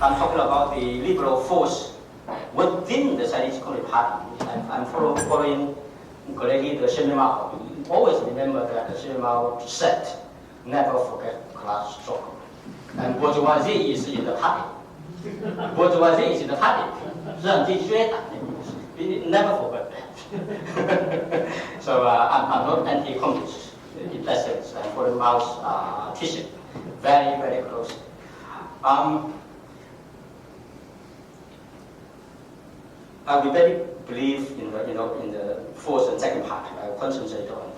I'm talking about the liberal force within the Chinese Communist Party. I'm following colleague the Xi Mao. Always remember that Xi Mao said, never forget class struggle. And bourgeoisie is in the party. Bourgeoisie is in the party. Never forget that. So I'm not anti-communist in that sense. I'm following Mao's teaching very, very closely. We very believe in the first and second part. I will concentrate on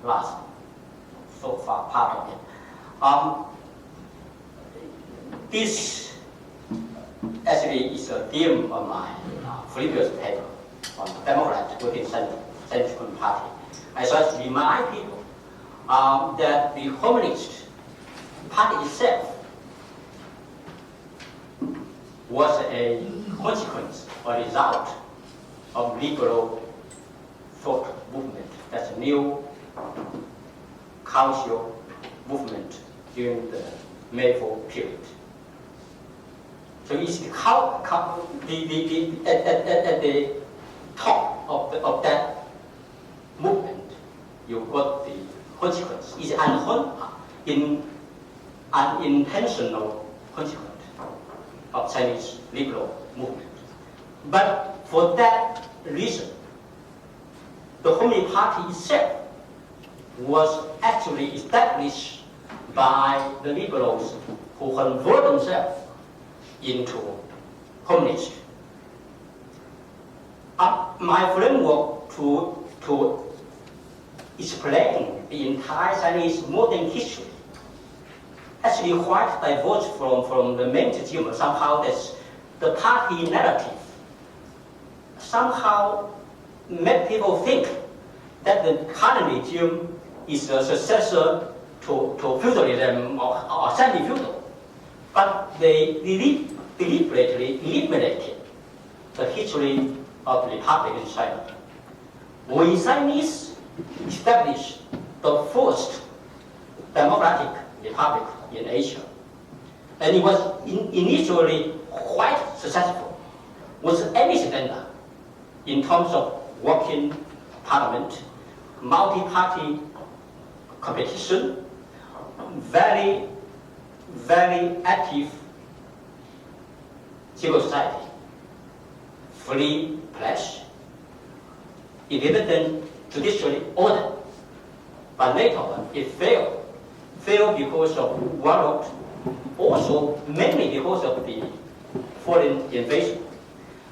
the last so far part of it. This actually is a theme of my previous paper on Democrats within Chinese Communist Party. I try to remind people that the Communist Party itself was a consequence or result of liberal thought movement. That's a new cultural movement during the medieval period. So it's at the top of that movement, you got the consequence. It's an unintentional consequence of Chinese liberal movement. But for that reason, the Communist Party itself was actually established by the liberals who convert themselves into communists. My framework to explain the entire Chinese modern history actually quite diverge from the mainstream. Somehow that's the party narrative somehow make people think that the current regime is a successor to feudalism or semi-feudal. But they deliberately eliminated the history of the Republic in China. We Chinese established the first democratic republic in Asia. And it was initially quite successful, was evident in terms of working parliament, multi-party competition, very, very active civil society, free press, independent judiciary order. But later it failed. Failed because of warlord, also mainly because of the foreign invasion.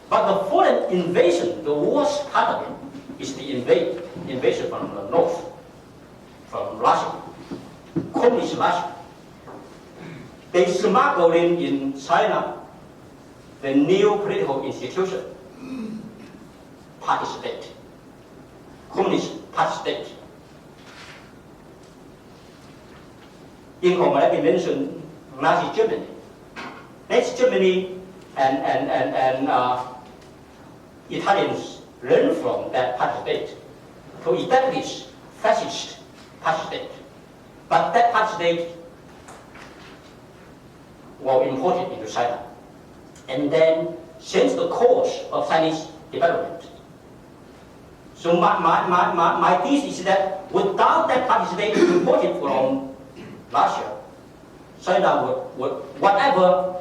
But the foreign invasion, the worst part of it, is the invasion from the north, from Russia, communist Russia. They smuggled in China the new political institution, party state, communist party state. In already mentioned Nazi Germany. Nazi Germany and Italians learned from that party state to establish fascist party state. But that party state was imported into China and then changed the course of Chinese development. So my thesis is that without that party state imported from Russia, China would whatever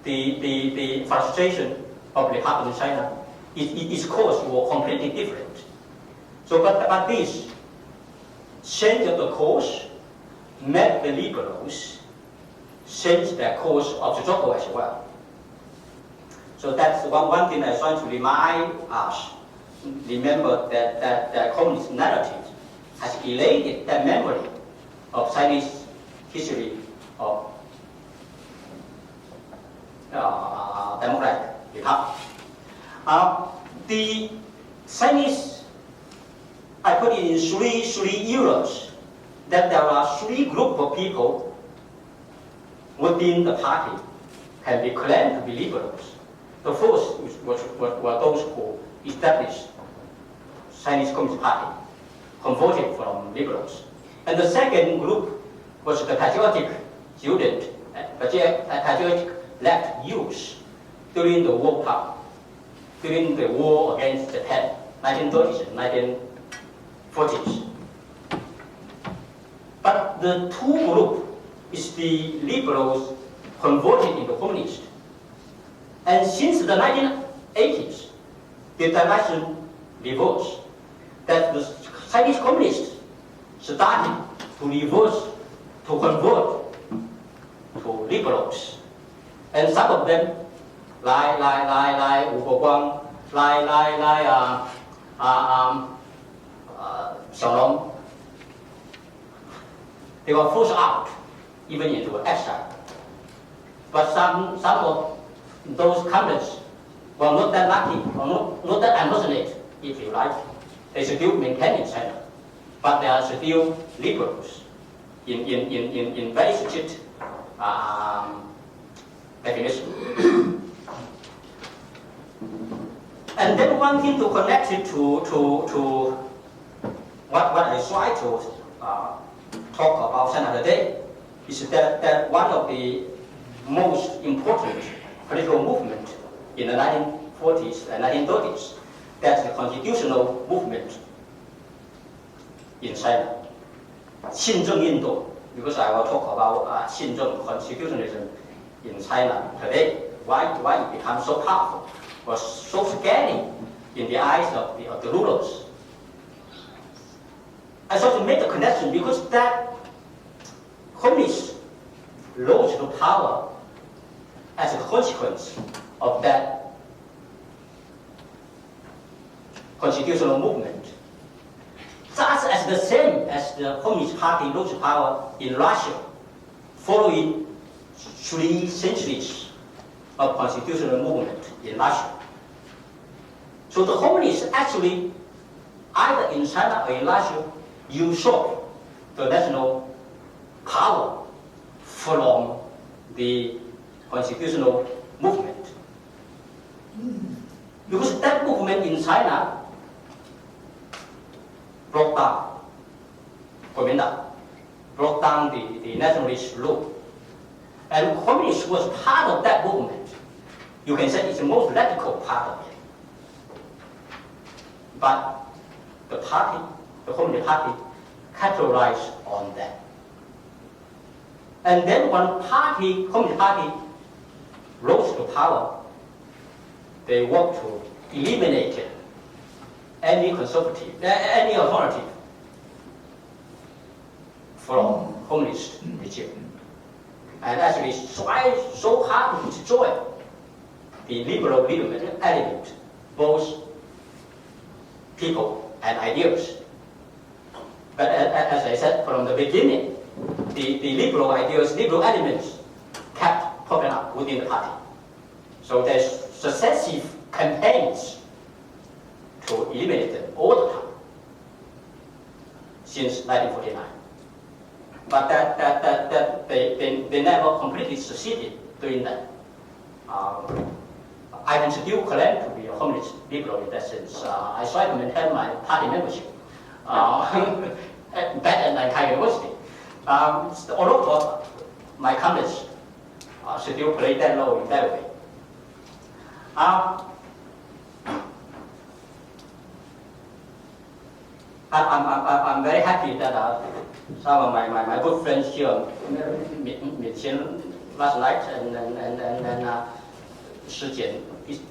the frustration of the Republic of China, its course was completely different. So, but this change of the course made the liberals change their course of the struggle as well. So that's one thing I try to remind us. Remember that the communist narrative has elated that memory of Chinese history of democratic republic. The Chinese, I put it in three eras, that there are three groups of people within the party can be claimed to be liberals. The first were those who established Chinese Communist Party, converted from liberals. And the second group was the patriotic student patriotic left use during the war against Japan, 1930s and 1940s. But the two group is the liberals converted into communists. And since the 1980s, the direction reversed. That the Chinese communists started to reverse, to convert to liberals. And some of them, like Wu Guoguang, Xiaolong, they were forced out, even into exile. But some of those comrades were not that lucky, or not that unfortunate, if you like. They still maintain in China, but they are still liberals in very strict definition. And then one thing to connect it to what I try to talk about China today is that one of the most important political movement in the 1940s and 1930s, that's the constitutional movement in China. 宪政运动, because I will talk about 宪政 constitutionalism in China today, why it becomes so powerful, was so scary in the eyes of the rulers. I thought to make a connection because that communists rose to power as a consequence of that constitutional movement. Just as the same as the Communist Party rose to power in Russia following 3 centuries of constitutional movement in Russia. So the communists actually, either in China or in Russia, usurp the national power from the constitutional movement. Because that movement in China broke down Kuomintang, broke down the nationalist rule. And communism was part of that movement. You can say it's the most radical part of it. But the party, the Communist Party, capitalized on that. And then when Communist Party rose to power, they worked to eliminate any any authority from communist regime, and actually tried so hard to destroy the liberal element, both people and ideas. But as I said from the beginning, the liberal ideas, liberal elements kept popping up within the party. So there's successive campaigns to eliminate them all the time since 1949. But that they never completely succeeded doing that. I can still claim to be a communist liberal in that sense. I try to maintain my party membership back at Nankai University. A lot of my comrades still play that role in that way. I'm very happy that some of my good friends here met last night and Shijian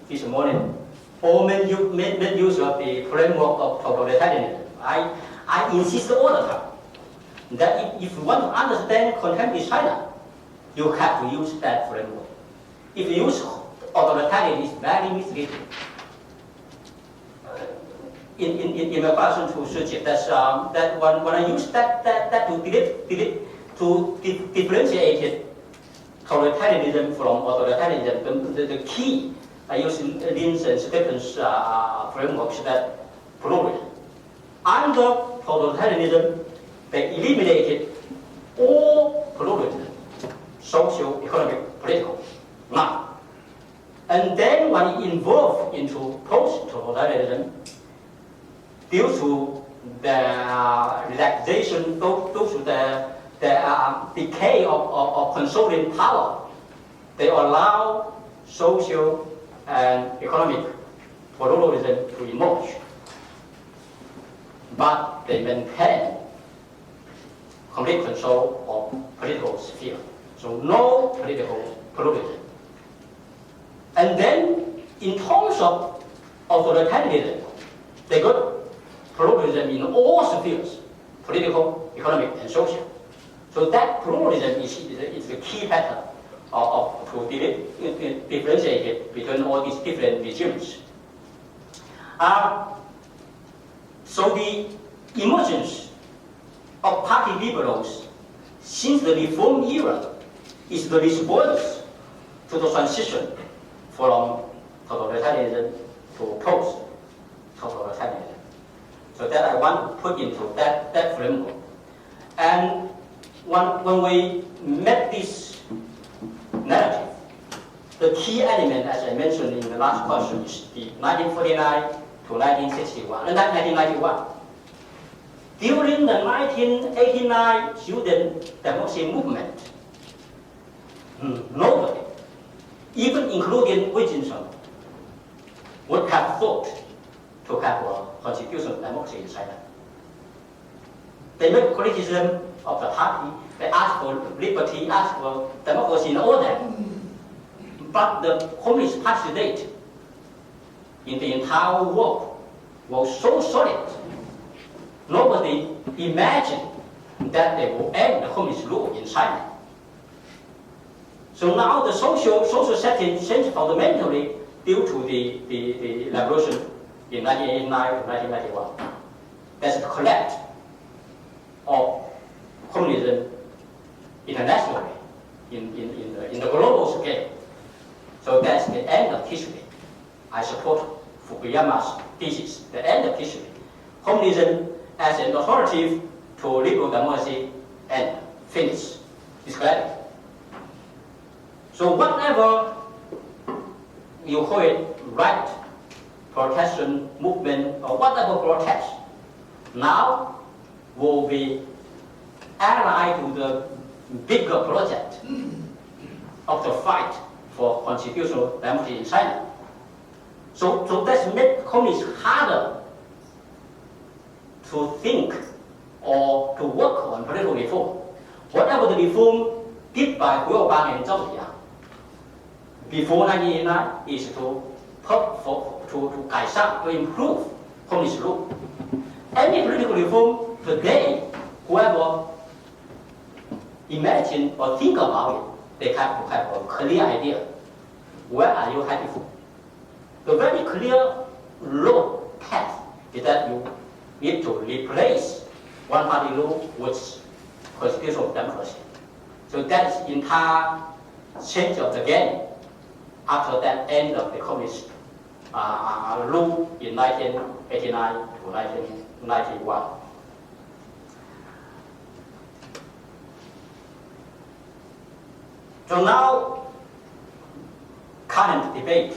this morning all made use of the framework of totalitarianism. I insist all the time that if you want to understand contemporary China, you have to use that framework. If you use authoritarian, it's very misleading. In my question to Shijian, that when I use that to differentiate totalitarianism from authoritarianism, the key I use Lin's and Stephen's frameworks that pluralism. Under totalitarianism, they eliminated all pluralism, social, economic, political, none. And then when it evolved into post-totalitarianism, due to the relaxation, due to the decay of controlling power, they allow social and economic pluralism to emerge. But they maintain complete control of political sphere. So no political pluralism. And then in terms of authoritarianism, they got pluralism in all spheres, political, economic, and social. So that pluralism is the key pattern to differentiate it between all these different regimes. So the emergence of party liberals since the reform era is the response to the transition from totalitarianism to post-totalitarianism. So that I want to put into that framework. And when we met this narrative, the key element, as I mentioned in the last question, is the 1949 to 1961, and 1991. During the 1989 student democracy movement, nobody, even including Wilkinson, would have thought to have a constitutional democracy in China. They make criticism of the party, they ask for liberty, ask for democracy and all that. But the Communist Party state in the entire world was so solid, nobody imagined that they will end the communist rule in China. So now the social setting changed fundamentally due to the revolution in 1989 to 1991. That's the collapse of communism internationally in the global scale. So that's the end of history. I support Fukuyama's thesis, the end of history. Communism as an alternative to liberal democracy and finish. Describe it. So whatever you call it, right, protection movement, or whatever protest, now will be allied to the bigger project of the fight for constitutional democracy in China. So that's make communists harder to think or to work on political reform. Whatever the reform did by Hu Yaobang and Zhao Ziyang before 1989 is to improve communist rule. Any political reform today, whoever imagine or think about it, they have to have a clear idea. Where are you heading for? The very clear road path is that you need to replace one-party rule with constitutional democracy. So that's the entire change of the game after that end of the communist rule in 1989 to 1991. So now, current debate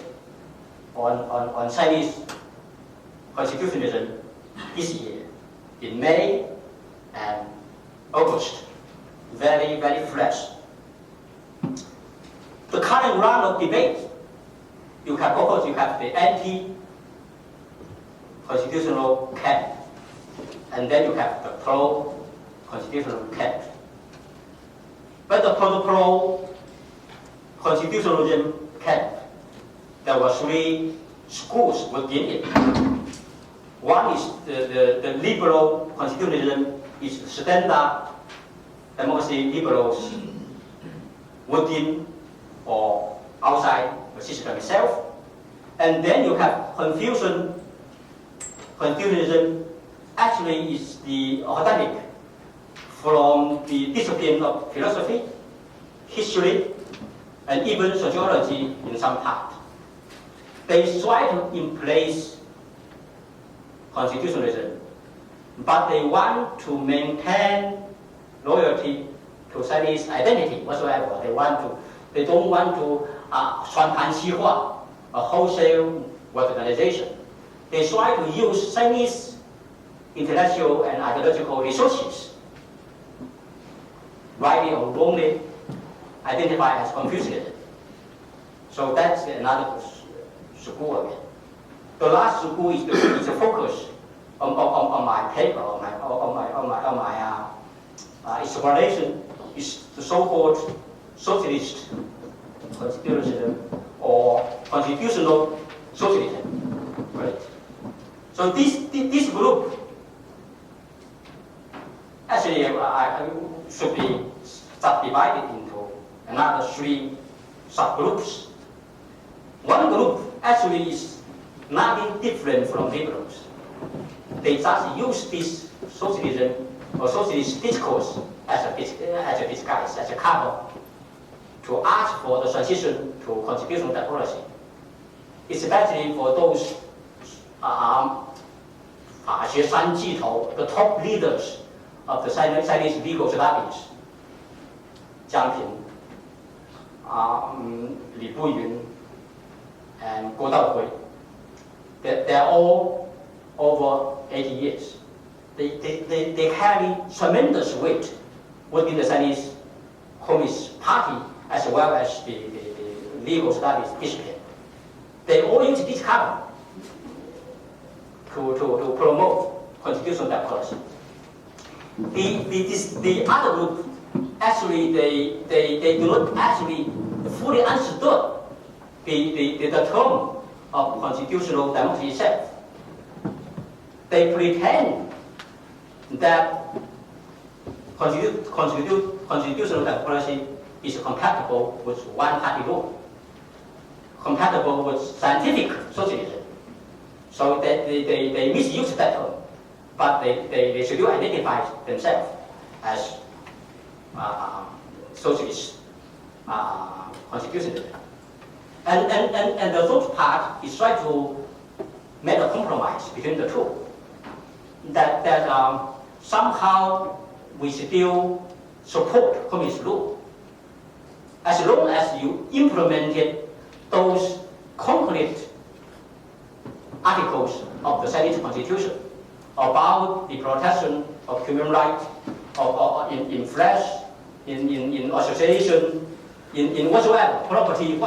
on Chinese constitutionalism this year, in May and August, very, very fresh. The current round of debate, you have the anti-constitutional camp, and then you have the pro-constitutional camp. But the pro-constitutionalism camp, there were three schools within it. One is the liberal constitutionalism, is standard democracy liberals within or outside the system itself. And then you have Confucianism actually is the academic from the discipline of philosophy, history, and even sociology in some part. They try to embrace constitutionalism, but they want to maintain loyalty to Chinese identity whatsoever. They don't want to 全盘西化, a wholesale westernization. They try to use Chinese intellectual and ideological resources rightly or wrongly identified as Confucianism. So that's another school again. The last school is the focus on my paper, on my explanation, is the so-called socialist constitutionalism or constitutional socialism. Right. So this group actually should be subdivided into another 3 subgroups. One group actually is nothing different from liberals. They just use this socialism or socialist discourse as a disguise, as a cover, to ask for the transition to constitutional democracy, especially for those 法学三巨头, the top leaders of the Chinese legal studies, Jiang Ping, Li Buyun, and Guo Daohui. They're all over 80 years. They carry tremendous weight within the Chinese Communist Party as well as the legal studies discipline. They all use this cover to promote constitutional democracy. The other group, actually, they do not actually fully understood the term of constitutional democracy itself. They pretend that constitutional democracy is compatible with one-party rule, compatible with scientific socialism. So they misuse that term, but they should identify themselves as socialist constitutionalism. And the third part is try to make a compromise between the two. That somehow we still support communist rule, as long as you implemented those concrete articles of the Chinese Constitution about the protection of human rights, in flesh, in association, in whatsoever property.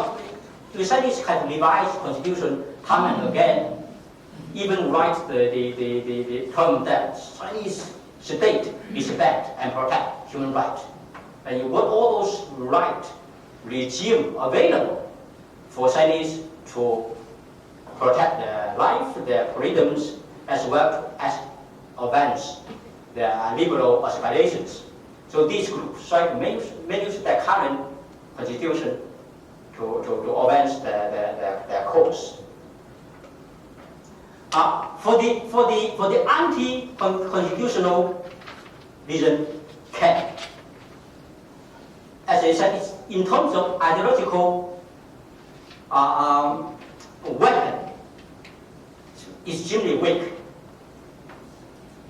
The Chinese have revised Constitution time and again, even write the term that Chinese state respect and protect human rights. And you want all those right regime available for Chinese to protect their life, their freedoms, as well as advance their liberal aspirations. So these groups try to manage their current constitution to advance their cause. For the anti-constitutional vision camp, as I said, it's in terms of ideological weapon, is extremely weak.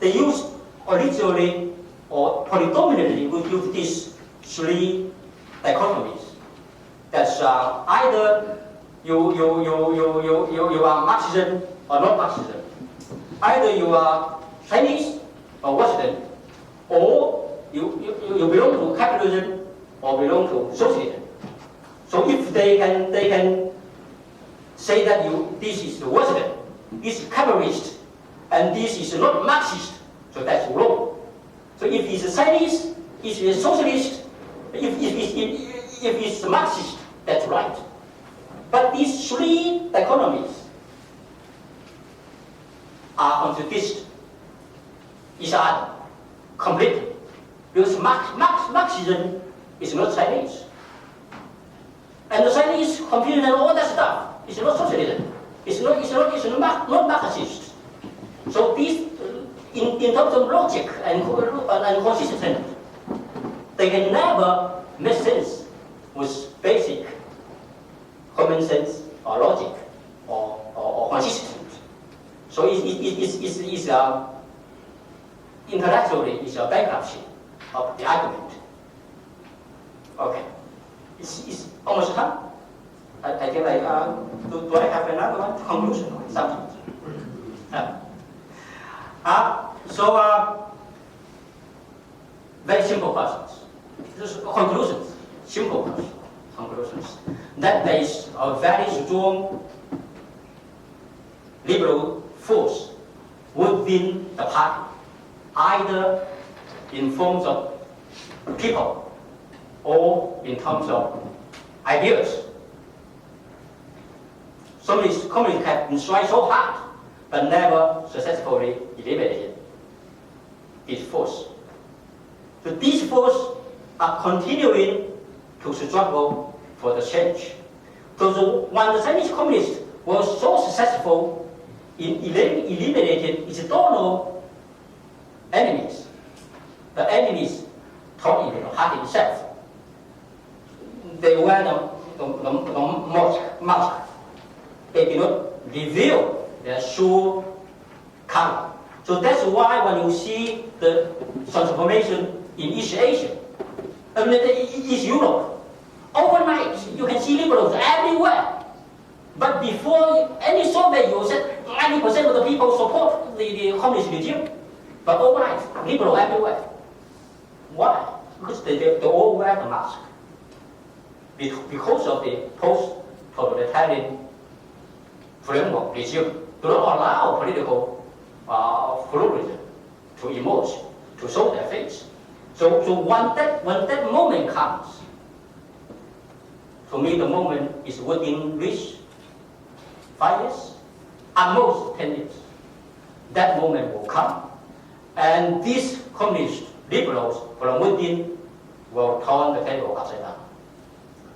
They use originally or predominantly use these 3 dichotomies. That's either you are Marxism or not Marxism. Either you are Chinese or Western, or you belong to capitalism or belong to socialism. So if they can say that this is the Western, this is capitalist, and this is not Marxist, so that's wrong. So if it's Chinese, if it's socialist, if it's Marxist, that's right. But these 3 dichotomies are contradicting each other completely. Because Marxism is not Chinese. And the Chinese computer and all that stuff is not socialism. It's not Marxist. So these, in terms of logic and consistency, they can never make sense with basic common sense or logic or consistency. So it's intellectually it's a bankruptcy of the argument. Okay, it's almost done. I think like do I have another one? Conclusion or something? So very simple questions. conclusions, simple conclusions, that there is a very strong liberal force within the party, either in forms of people or in terms of ideas. Some of these communists have been trying so hard, but never successfully eliminated this force. So these forces are continuing to struggle for the change. So when the Chinese communists were so successful in eliminating its donor enemies, the enemies turned into the party itself. They were the mask. They did not reveal their true color. So that's why when you see the transformation in East Asia, East Europe, overnight you can see liberals everywhere. But before any survey, you said 90% of the people support the communist regime. But overnight, liberal everywhere. Why? Because they all wear the mask. Because of the post-totalitarian framework regime do not allow political pluralism to emerge, to show their face. So when that moment comes, for me the moment is within reach 5 years, at most 10 years. That moment will come, and these communist liberals from within will turn the table upside down.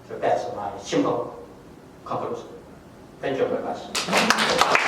So that's my simple conclusion. Thank you very much.